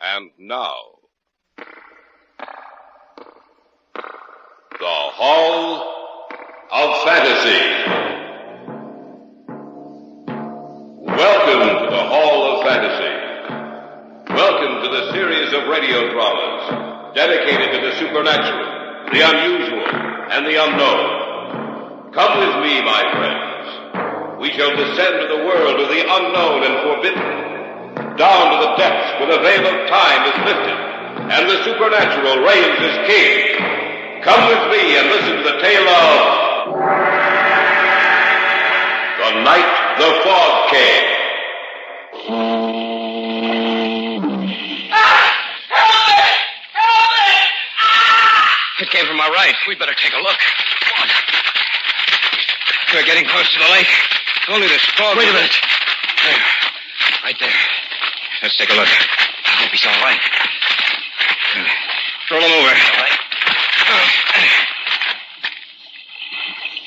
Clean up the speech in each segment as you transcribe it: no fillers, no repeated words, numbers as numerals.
And now, the Hall of Fantasy. Welcome to the Hall of Fantasy. Welcome to the series of radio dramas dedicated to the supernatural, the unusual, and the unknown. Come with me, my friends. We shall descend to the world of the unknown and forbidden, down to the depths where the veil of time is lifted, and the supernatural reigns as king. Come with me and listen to the tale of The Night the Fog Came. It came from our right. We'd better take a look. Come on. We're getting close to the lake. Only this fog. Wait a minute. There. Right there. Let's take a look. I hope he's all right. Roll him over. All right.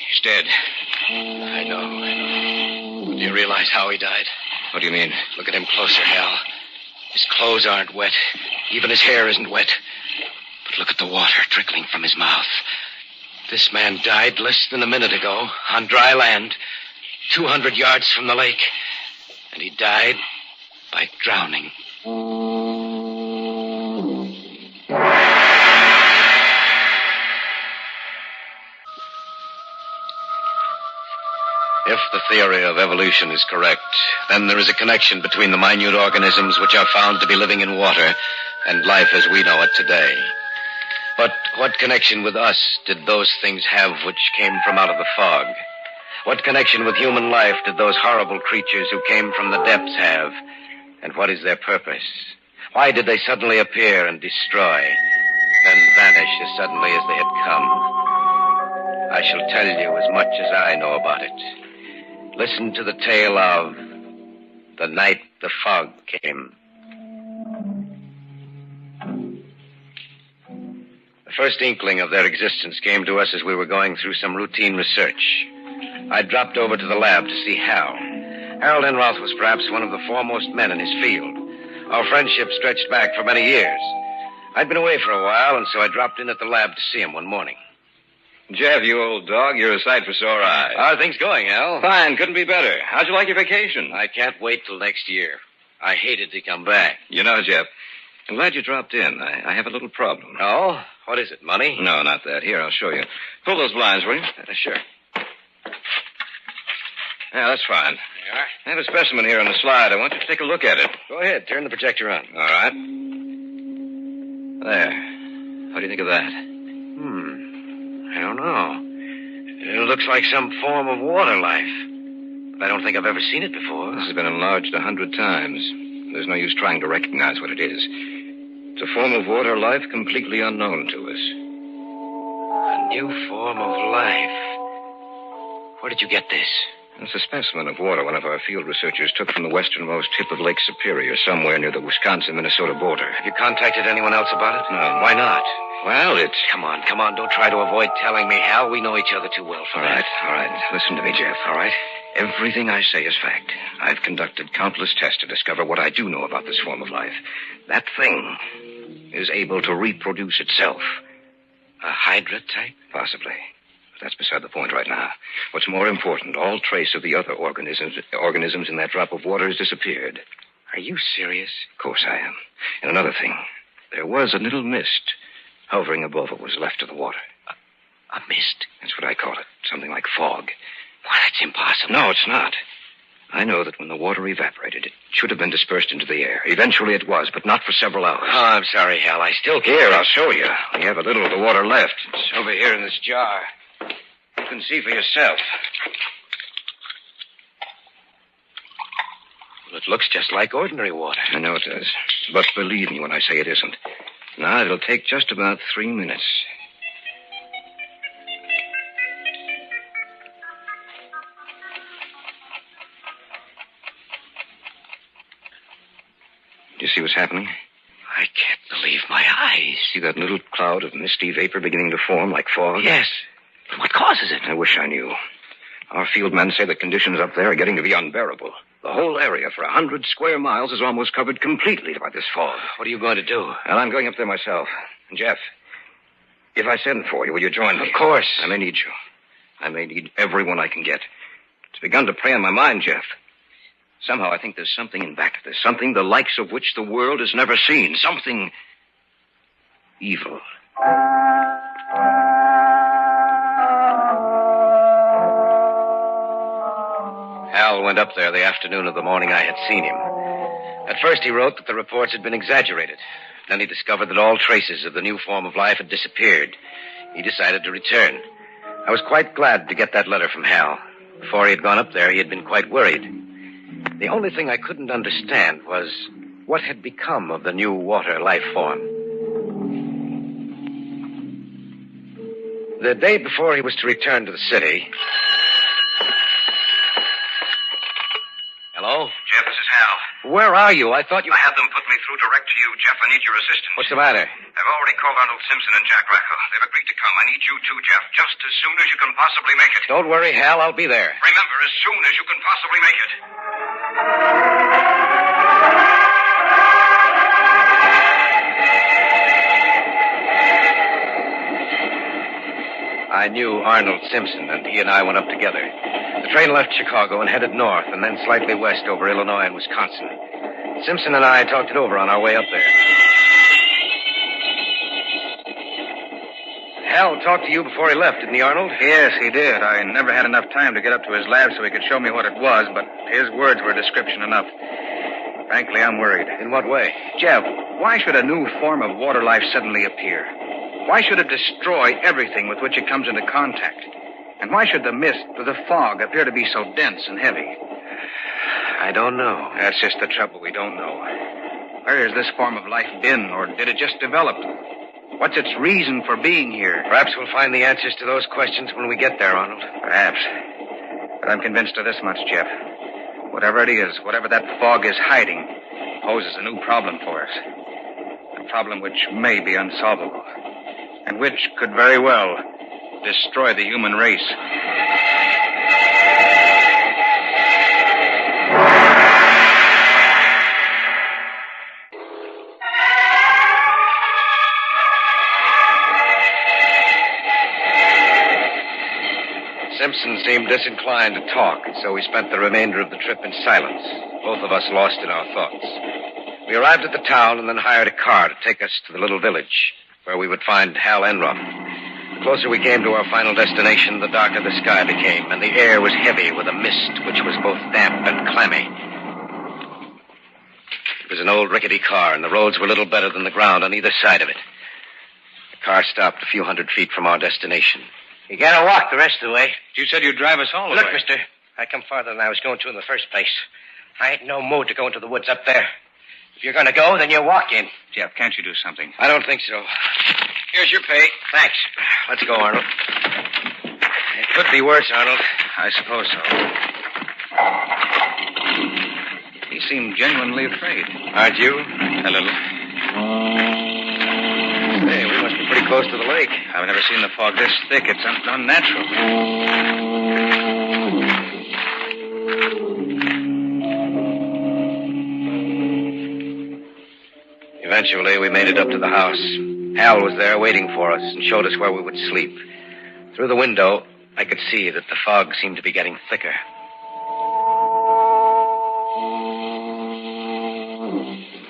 He's dead. I know. Do you realize how he died? What do you mean? Look at him closer, Hal. His clothes aren't wet. Even his hair isn't wet. But look at the water trickling from his mouth. This man died less than a minute ago on dry land, 200 yards from the lake. And he died by drowning. If the theory of evolution is correct, then there is a connection between the minute organisms which are found to be living in water and life as we know it today. But what connection with us did those things have which came from out of the fog? What connection with human life did those horrible creatures who came from the depths have? And what is their purpose? Why did they suddenly appear and destroy, then vanish as suddenly as they had come? I shall tell you as much as I know about it. Listen to the tale of The Night the Fog Came. The first inkling of their existence came to us as we were going through some routine research. I dropped over to the lab to see Hal. Harold Enroth was perhaps one of the foremost men in his field. Our friendship stretched back for many years. I'd been away for a while, and so I dropped in at the lab to see him one morning. Jeff, you old dog, you're a sight for sore eyes. How are things going, Hal? Fine, couldn't be better. How'd you like your vacation? I can't wait till next year. I hated to come back. You know, Jeff, I'm glad you dropped in. I have a little problem. Oh? What is it, money? No, not that. Here, I'll show you. Pull those blinds, will you? Sure. Yeah, that's fine. There you are. I have a specimen here on the slide. I want you to take a look at it. Go ahead. Turn the projector on. All right. There. What do you think of that? I don't know. It looks like some form of water life. But I don't think I've ever seen it before. This has been enlarged 100 times. There's no use trying to recognize what it is. It's a form of water life completely unknown to us. A new form of life. Where did you get this? It's a specimen of water one of our field researchers took from the westernmost tip of Lake Superior, somewhere near the Wisconsin-Minnesota border. Have you contacted anyone else about it? No. Why not? Well, it's... Come on. Don't try to avoid telling me, Hal. We know each other too well for that. All right. Listen to me, Jeff. All right. Everything I say is fact. I've conducted countless tests to discover what I do know about this form of life. That thing is able to reproduce itself. A Hydra type? Possibly. But that's beside the point right now. What's more important, all trace of the other organisms in that drop of water has disappeared. Are you serious? Of course I am. And another thing. There was a little mist hovering above what was left of the water. A mist? That's what I call it. Something like fog. Why, that's impossible. No, it's not. I know that when the water evaporated, it should have been dispersed into the air. Eventually it was, but not for several hours. Oh, I'm sorry, Hal. I still can't... Here, I'll show you. We have a little of the water left. It's over here in this jar. You can see for yourself. Well, it looks just like ordinary water. I know it does. But believe me when I say it isn't. Now, it'll take just about 3 minutes. Do you see what's happening? I can't believe my eyes. See that little cloud of misty vapor beginning to form like fog? Yes. But what causes it? I wish I knew. Our field men say the conditions up there are getting to be unbearable. The whole area for 100 square miles is almost covered completely by this fog. What are you going to do? Well, I'm going up there myself. Jeff, if I send for you, will you join me? Of course. I may need you. I may need everyone I can get. It's begun to prey on my mind, Jeff. Somehow I think there's something in back of this. Something the likes of which the world has never seen. Something evil. Hal went up there the afternoon of the morning I had seen him. At first he wrote that the reports had been exaggerated. Then he discovered that all traces of the new form of life had disappeared. He decided to return. I was quite glad to get that letter from Hal. Before he had gone up there, he had been quite worried. The only thing I couldn't understand was what had become of the new water life form. The day before he was to return to the city... Hello? Jeff, this is Hal. Where are you? I thought you... I had them put me through direct to you, Jeff. I need your assistance. What's the matter? I've already called Arnold Simpson and Jack Racco. They've agreed to come. I need you too, Jeff, just as soon as you can possibly make it. Don't worry, Hal. I'll be there. Remember, as soon as you can possibly make it. I knew Arnold Simpson, and he and I went up together. The train left Chicago and headed north, and then slightly west over Illinois and Wisconsin. Simpson and I talked it over on our way up there. Hal talked to you before he left, didn't he, Arnold? Yes, he did. I never had enough time to get up to his lab so he could show me what it was, but his words were description enough. Frankly, I'm worried. In what way? Jeff, why should a new form of water life suddenly appear? Why should it destroy everything with which it comes into contact? And why should the mist or the fog appear to be so dense and heavy? I don't know. That's just the trouble. We don't know. Where has this form of life been, or did it just develop? What's its reason for being here? Perhaps we'll find the answers to those questions when we get there, Arnold. Perhaps. But I'm convinced of this much, Jeff. Whatever it is, whatever that fog is hiding, poses a new problem for us. A problem which may be unsolvable. And which could very well destroy the human race. Simpson seemed disinclined to talk, and so we spent the remainder of the trip in silence, both of us lost in our thoughts. We arrived at the town and then hired a car to take us to the little village, where we would find Hal Enrum. The closer we came to our final destination, the darker the sky became, and the air was heavy with a mist which was both damp and clammy. It was an old rickety car, and the roads were little better than the ground on either side of it. The car stopped a few hundred feet from our destination. You gotta walk the rest of the way. You said you'd drive us all the Look, way. mister, I come farther than I was going to in the first place. I ain't no mood to go into the woods up there. If you're gonna go, then you walk in. Jeff, can't you do something? I don't think so. Here's your pay. Thanks. Let's go, Arnold. It could be worse, Arnold. I suppose so. He seemed genuinely afraid. Aren't you? A little. Hey, we must be pretty close to the lake. I've never seen the fog this thick. It's unnatural. Eventually, we made it up to the house. Hal was there waiting for us and showed us where we would sleep. Through the window, I could see that the fog seemed to be getting thicker.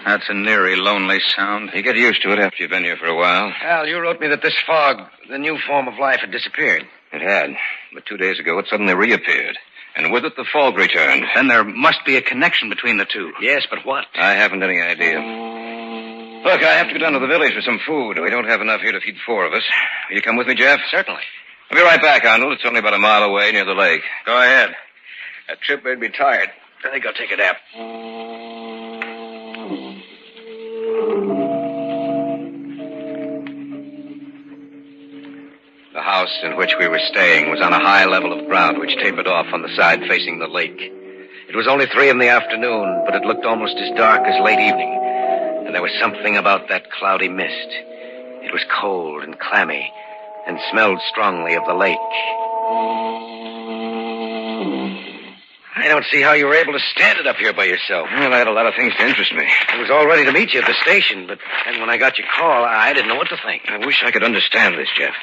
That's an eerie, lonely sound. You get used to it after you've been here for a while. Hal, you wrote me that this fog, the new form of life, had disappeared. It had. But 2 days ago, it suddenly reappeared. And with it, the fog returned. Then there must be a connection between the two. Yes, but what? I haven't any idea. Look, I have to go down to the village for some food. We don't have enough here to feed 4 of us. Will you come with me, Jeff? Certainly. I'll be right back, Arnold. It's only about a mile away near the lake. Go ahead. That trip made me tired. I think I'll take a nap. The house in which we were staying was on a high level of ground which tapered off on the side facing the lake. It was only 3 p.m, but it looked almost as dark as late evening. And there was something about that cloudy mist. It was cold and clammy and smelled strongly of the lake. I don't see how you were able to stand it up here by yourself. Well, I had a lot of things to interest me. I was all ready to meet you at the station, but then when I got your call, I didn't know what to think. I wish I could understand this, Jeff.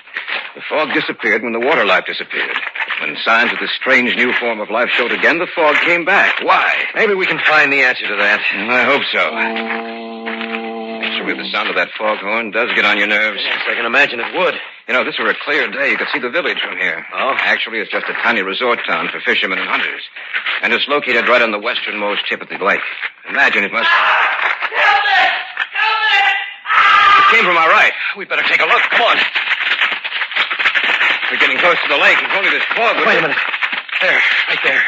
The fog disappeared when the water life disappeared. When signs of this strange new form of life showed again, the fog came back. Why? Maybe we can find the answer to that. Well, I hope so. Actually, the sound of that foghorn does get on your nerves. Yes, I can imagine it would. You know, if this were a clear day, you could see the village from here. Oh? Actually, it's just a tiny resort town for fishermen and hunters. And it's located right on the westernmost tip of the lake. Imagine it must... Help me! Help me! It came from our right. We'd better take a look. Come on. We're getting close to the lake. If only this fog would... Wait a minute. There, right there.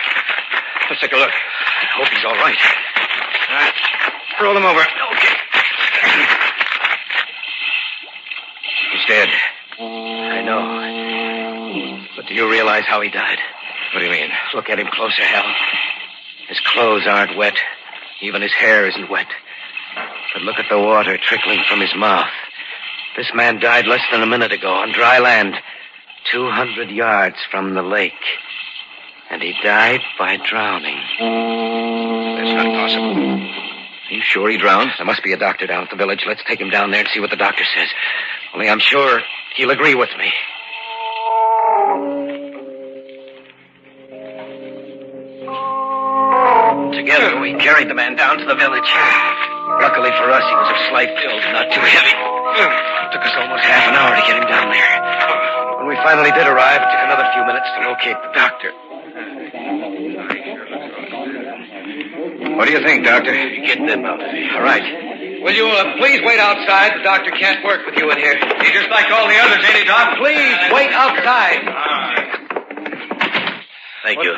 Let's take a look. I hope he's all right. All right. Roll him over. Okay. He's dead. I know. But do you realize how he died? What do you mean? Look at him closer, Hal. His clothes aren't wet. Even his hair isn't wet. But look at the water trickling from his mouth. This man died less than a minute ago on dry land, 200 yards from the lake. And he died by drowning. That's not possible. Are you sure he drowned? There must be a doctor down at the village. Let's take him down there and see what the doctor says. Only I'm sure he'll agree with me. Together, we carried the man down to the village. Luckily for us, he was of slight build, not too heavy. It took us almost half an hour to get him down there. When we finally did arrive, it took another few minutes to locate the doctor. What do you think, Doctor? Get them out of here. All right. Will you please wait outside? The doctor can't work with you in here. He's just like all the others, ain't he, Doc? Please, wait outside. Thank you.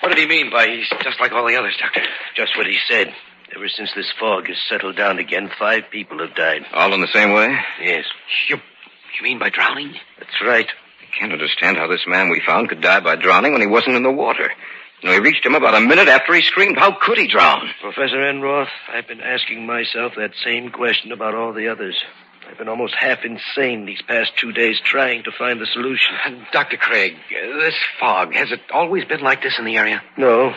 What did he mean by he's just like all the others, Doctor? Just what he said. Ever since this fog has settled down again, 5 people have died. All in the same way? Yes. You mean by drowning? That's right. I can't understand how this man we found could die by drowning when he wasn't in the water. You know, he reached him about a minute after he screamed. How could he drown? Professor Enroth, I've been asking myself that same question about all the others. I've been almost half insane these past 2 days trying to find the solution. Dr. Craig, this fog, has it always been like this in the area? No,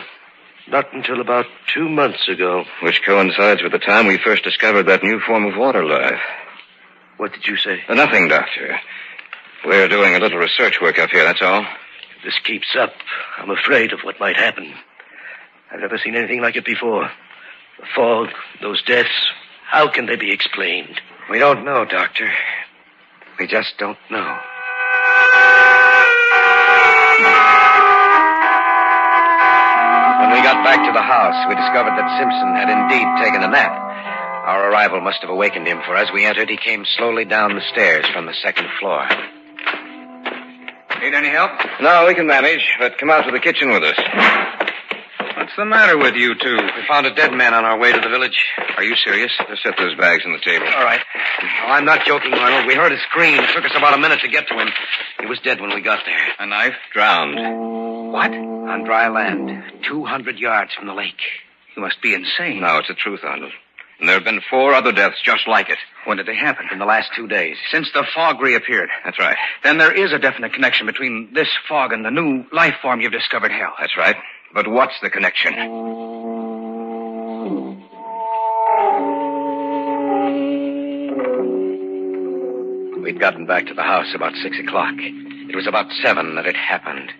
not until about 2 months ago. Which coincides with the time we first discovered that new form of water life. What did you say? Nothing, Doctor. We're doing a little research work up here, that's all. If this keeps up, I'm afraid of what might happen. I've never seen anything like it before. The fog, those deaths, how can they be explained? We don't know, Doctor. We just don't know. When we got back to the house, we discovered that Simpson had indeed taken a nap. Our arrival must have awakened him, for as we entered, he came slowly down the stairs from the second floor. Need any help? No, we can manage, but come out to the kitchen with us. What's the matter with you two? We found a dead man on our way to the village. Are you serious? Just set those bags on the table. All right. Oh, I'm not joking, Arnold. We heard a scream. It took us about a minute to get to him. He was dead when we got there. A knife? Drowned. What? On dry land, 200 yards from the lake. You must be insane. No, it's the truth, Arnold. And there have been 4 other deaths just like it. When did they happen? In the last 2 days. Since the fog reappeared. That's right. Then there is a definite connection between this fog and the new life form you've discovered, Hal. That's right. But what's the connection? We'd gotten back to the house about 6 o'clock. It was about 7 that it happened.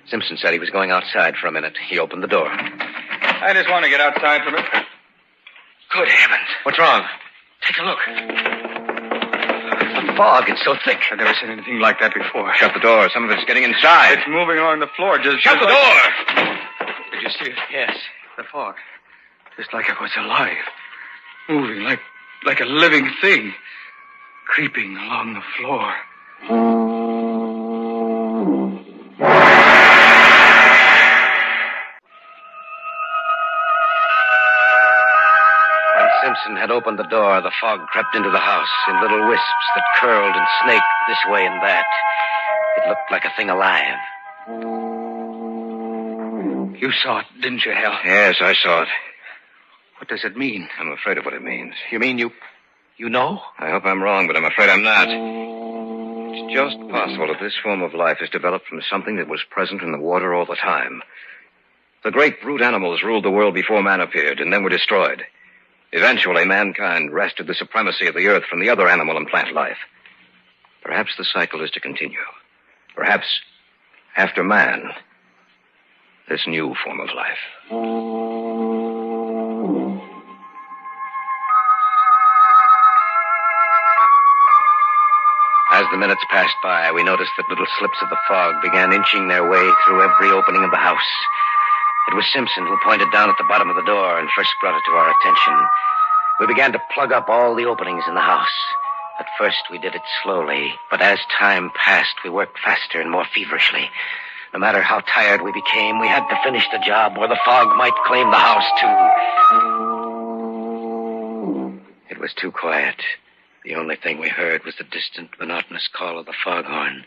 Simpson said he was going outside for a minute. He opened the door. I just want to get outside for a minute. Good heavens. What's wrong? Take a look. The fog, it's so thick. I've never seen anything like that before. Shut the door. Some of it's getting inside. It's moving along the floor. Just Shut the door! Did you see it? Yes. The fog. Just like it was alive. Moving like a living thing. Creeping along the floor. When Simpson had opened the door, the fog crept into the house in little wisps that curled and snaked this way and that. It looked like a thing alive. You saw it, didn't you, Hal? Yes, I saw it. What does it mean? I'm afraid of what it means. You mean you know? I hope I'm wrong, but I'm afraid I'm not. It's just possible that this form of life has developed from something that was present in the water all the time. The great brute animals ruled the world before man appeared and then were destroyed. Eventually, mankind wrested the supremacy of the earth from the other animal and plant life. Perhaps the cycle is to continue. Perhaps, after man, this new form of life. As the minutes passed by, we noticed that little slips of the fog began inching their way through every opening of the house. It was Simpson who pointed down at the bottom of the door and first brought it to our attention. We began to plug up all the openings in the house. At first, we did it slowly, but as time passed, we worked faster and more feverishly. No matter how tired we became, we had to finish the job or the fog might claim the house, too. It was too quiet. The only thing we heard was the distant, monotonous call of the foghorn.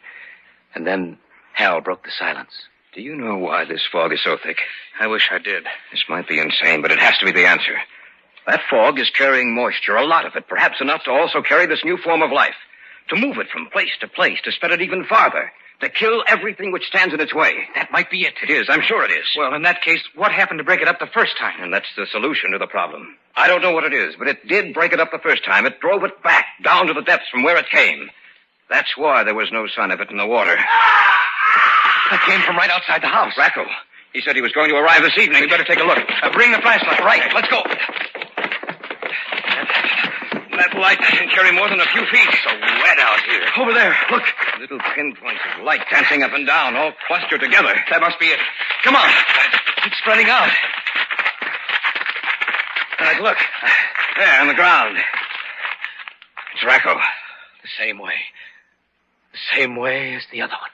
And then Hal broke the silence. Do you know why this fog is so thick? I wish I did. This might be insane, but it has to be the answer. That fog is carrying moisture, a lot of it, perhaps enough to also carry this new form of life. To move it from place to place, to spread it even farther. To kill everything which stands in its way. That might be it. It is, I'm sure it is. Well, in that case, what happened to break it up the first time? And that's the solution to the problem. I don't know what it is, but it did break it up the first time. It drove it back, down to the depths from where it came. That's why there was no sign of it in the water. That came from right outside the house. Racco. He said he was going to arrive this evening. We better take a look. Bring the flashlight. Right, let's go. That light can carry more than a few feet. So wet out here. Over there, look. Little pinpoints of light dancing up and down, all clustered together. That must be it. Come on. It's spreading out. Look. There, on the ground. It's Racco. The same way. The same way as the other one.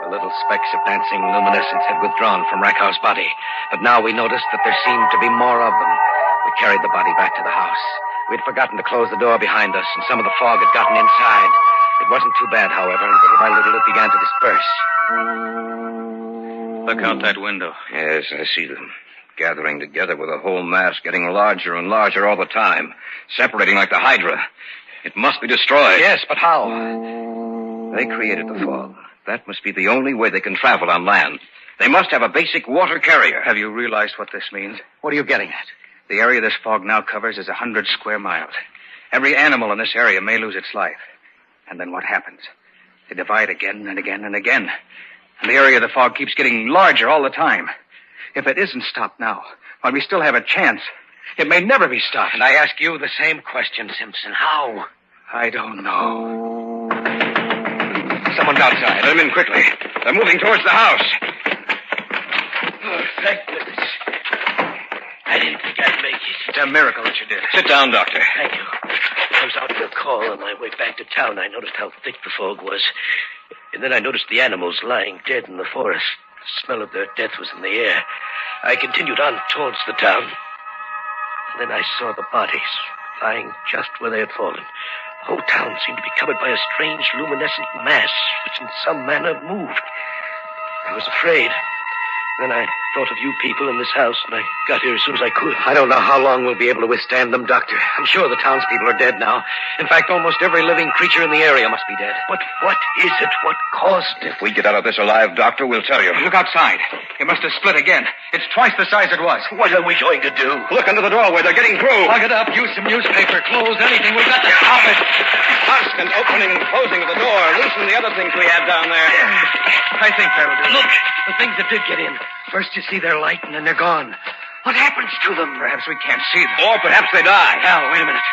The little specks of dancing luminescence had withdrawn from Racco's body, but now we noticed that there seemed to be more of them. We carried the body back to the house. We'd forgotten to close the door behind us, and some of the fog had gotten inside. It wasn't too bad, however, and little by little it began to disperse. Look out that window. Yes, I see them. Gathering together with a whole mass, getting larger and larger all the time. Separating like the Hydra. It must be destroyed. Yes, but how? They created the fog. That must be the only way they can travel on land. They must have a basic water carrier. Have you realized what this means? What are you getting at? The area this fog now covers is 100 square miles. Every animal in this area may lose its life. And then what happens? They divide again and again and again. And the area of the fog keeps getting larger all the time. If it isn't stopped now, while we still have a chance, it may never be stopped. And I ask you the same question, Simpson. How? I don't know. Someone's outside. Let them in quickly. They're moving towards the house. Oh, thank goodness. I didn't think I'd make it. It's a miracle that you did. Sit down, Doctor. Thank you. I was out for a call on my way back to town. I noticed how thick the fog was. And then I noticed the animals lying dead in the forest. The smell of their death was in the air. I continued on towards the town. And then I saw the bodies lying just where they had fallen. The whole town seemed to be covered by a strange luminescent mass, which in some manner moved. I was afraid. Then I thought of you people in this house, and I got here as soon as I could. I don't know how long we'll be able to withstand them, Doctor. I'm sure the townspeople are dead now. In fact, almost every living creature in the area must be dead. But what is it? What caused it? If we get out of this alive, Doctor, we'll tell you. Look outside. It must have split again. It's twice the size it was. What are we going to do? Look under the doorway. They're getting through. Plug it up. Use some newspaper, clothes, anything. We've got to stop it. Constant opening and closing of the door. Loosen the other things we have down there. I think that'll do. Look, the things that did get in. First you see their light, and then they're gone. What happens to them? Perhaps we can't see them. Or perhaps they die. Hal, wait a minute.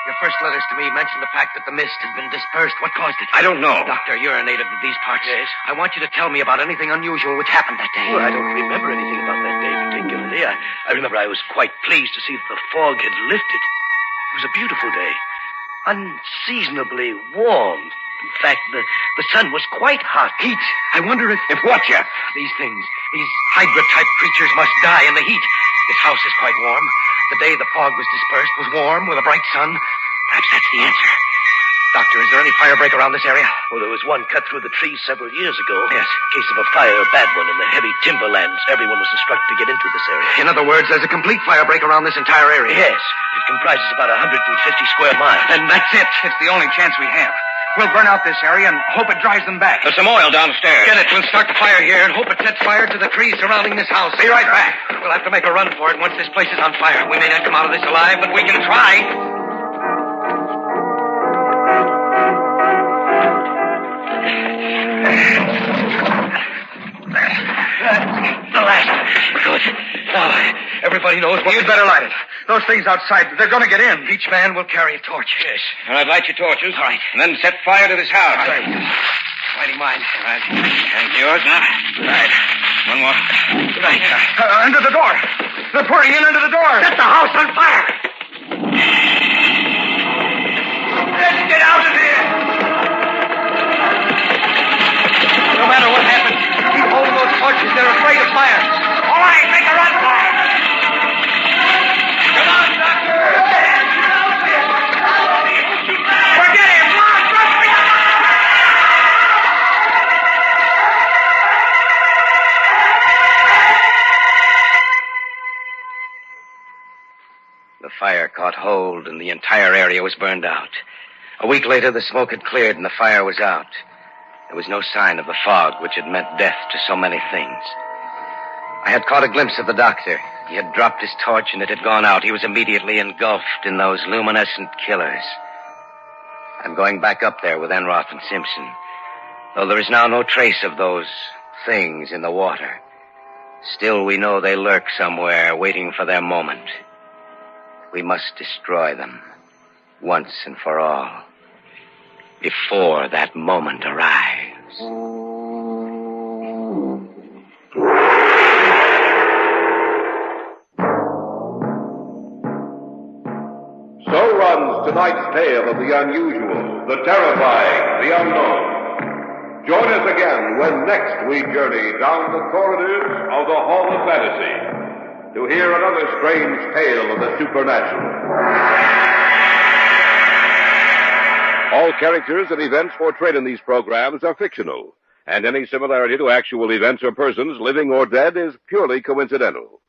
Your first letters to me mentioned the fact that the mist had been dispersed. What caused it? I don't know. Doctor, you're a native of these parts. Yes. I want you to tell me about anything unusual which happened that day. Well, I don't remember anything about that day particularly. I remember I was quite pleased to see that the fog had lifted. It was a beautiful day. Unseasonably warm. In fact, the sun was quite hot. Heat. I wonder if what, Jeff? These things, these Hydra-type creatures must die in the heat. This house is quite warm. The day the fog was dispersed was warm with a bright sun. Perhaps that's the answer. Doctor, is there any fire break around this area? Well, there was one cut through the trees several years ago. Yes. Case of a fire, a bad one, in the heavy timberlands. Everyone was instructed to get into this area. In other words, there's a complete fire break around this entire area. Yes. It comprises about 150 square miles. And that's it. It's the only chance we have. We'll burn out this area and hope it drives them back. There's some oil downstairs. Get it. We'll start the fire here and hope it sets fire to the trees surrounding this house. Be right back. We'll have to make a run for it once this place is on fire. We may not come out of this alive, but we can try. The last. Good. Now, everybody knows what... You'd better light it. Those things outside, they're going to get in. Each man will carry a torch. Yes. All right, light your torches. All right. And then set fire to this house. All right. Lighting mine. All right. And yours now? Right. One more. Right. Under the door. They're pouring in under the door. Set the house on fire. Let's get out of here. No matter what happens, keep holding those torches. They're afraid of fire. All right, make a run for it. Come on, Doctor. Forget him. Come on, run for your life. The fire caught hold, and the entire area was burned out. A week later, the smoke had cleared, and the fire was out. There was no sign of the fog, which had meant death to so many things. I had caught a glimpse of the doctor. He had dropped his torch, and it had gone out. He was immediately engulfed in those luminescent killers. I'm going back up there with Enroth and Simpson, though there is now no trace of those things in the water. Still, we know they lurk somewhere, waiting for their moment. We must destroy them, once and for all, before that moment arrives. So runs tonight's tale of the unusual, the terrifying, the unknown. Join us again when next we journey down the corridors of the Hall of Fantasy to hear another strange tale of the supernatural. All characters and events portrayed in these programs are fictional, and any similarity to actual events or persons, living or dead, is purely coincidental.